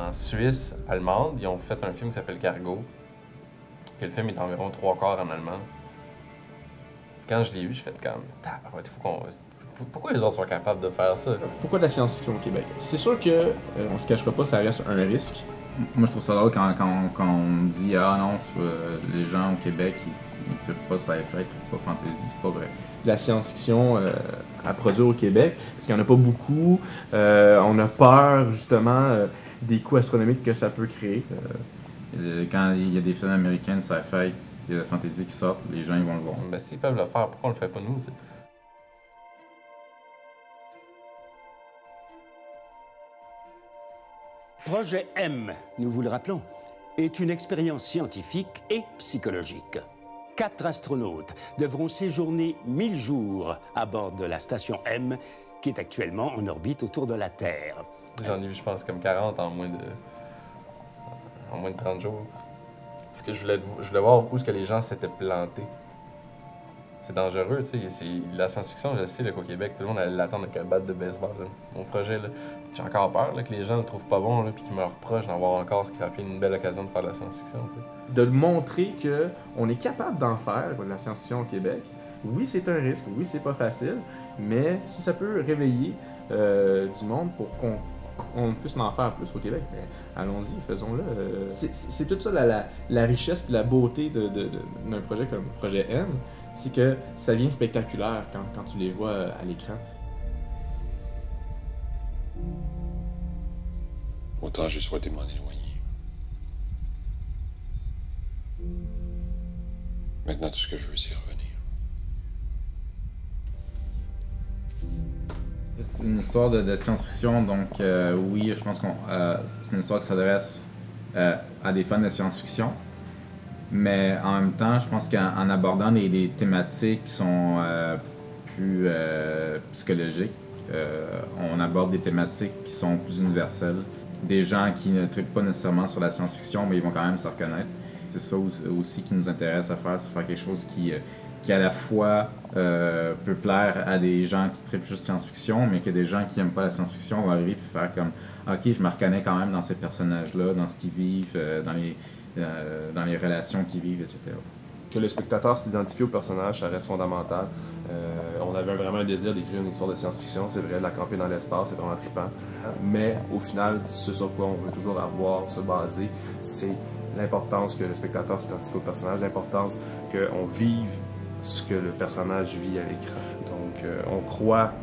en Suisse allemande. Ils ont fait un film qui s'appelle Cargo. Que le film est environ 3/4 en allemand. Quand je l'ai vu, j'ai fait comme, pourquoi les autres sont capables de faire ça? Pourquoi de la science-fiction au Québec? C'est sûr que, on se cachera pas, ça reste un risque. Moi, je trouve ça drôle quand on dit « Ah non, les gens au Québec, ils trippent pas sci-fi, ils trippent pas fantasy », c'est pas vrai. De la science-fiction à produire au Québec, parce qu'il n'y en a pas beaucoup. On a peur, justement, des coûts astronomiques que ça peut créer. Quand il y a des films américains de sci-fi, il y a de la fantasy qui sortent, les gens ils vont le voir. Ben, s'ils peuvent le faire, pourquoi on le fait pas nous, t'sais? Projet M, nous vous le rappelons, est une expérience scientifique et psychologique. 4 astronautes devront séjourner 1000 jours à bord de la station M, qui est actuellement en orbite autour de la Terre. J'en ai vu, je pense, comme 40 en moins de 30 jours. Parce que je voulais voir où est-ce que les gens s'étaient plantés. C'est dangereux, tu sais. La science-fiction, je sais qu'au Québec, tout le monde allait l'attendre avec un bat de baseball. Là. Mon projet, j'ai encore peur que les gens le trouvent pas bon, puis qu'ils me reprochent d'en voir encore scraper une belle occasion de faire de la science-fiction, tu sais. De montrer qu'on est capable d'en faire, de la science-fiction au Québec. Oui, c'est un risque, oui, c'est pas facile, mais si ça peut réveiller du monde pour qu'on puisse en faire plus au Québec, ben, allons-y, faisons-le. C'est toute ça la richesse et la beauté d'un projet comme le projet M, c'est que ça devient spectaculaire quand tu les vois à l'écran. Autant j'ai souhaité m'en éloigner. Maintenant, tout ce que je veux, c'est revenir. C'est une histoire de science-fiction, donc oui, je pense que c'est une histoire qui s'adresse à des fans de science-fiction. Mais en même temps, je pense qu'en abordant des thématiques qui sont plus psychologiques, on aborde des thématiques qui sont plus universelles. Des gens qui ne trippent pas nécessairement sur la science-fiction, mais ils vont quand même se reconnaître. C'est ça aussi qui nous intéresse à faire, c'est faire quelque chose qui à la fois peut plaire à des gens qui trippent juste science-fiction, mais que des gens qui n'aiment pas la science-fiction vont arriver et faire comme « Ok, je me reconnais quand même dans ces personnages-là, dans ce qu'ils vivent, dans les relations qu'ils vivent, etc. » Que le spectateur s'identifie au personnage, ça reste fondamental. On avait vraiment un désir d'écrire une histoire de science-fiction, c'est vrai, de la camper dans l'espace, c'est vraiment trippant. Mais au final, ce sur quoi on veut toujours se baser, c'est l'importance que le spectateur s'identifie au personnage, l'importance qu'on vive ce que le personnage vit à l'écran. Donc, on croit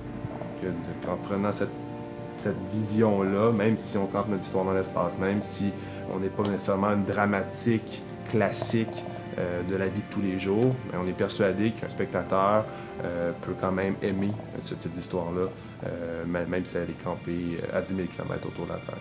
qu'en prenant cette vision-là, même si on campe notre histoire dans l'espace, même si on n'est pas nécessairement une dramatique classique de la vie de tous les jours, mais on est persuadé qu'un spectateur peut quand même aimer ce type d'histoire-là, même si elle est campée à 10 000 km autour de la Terre.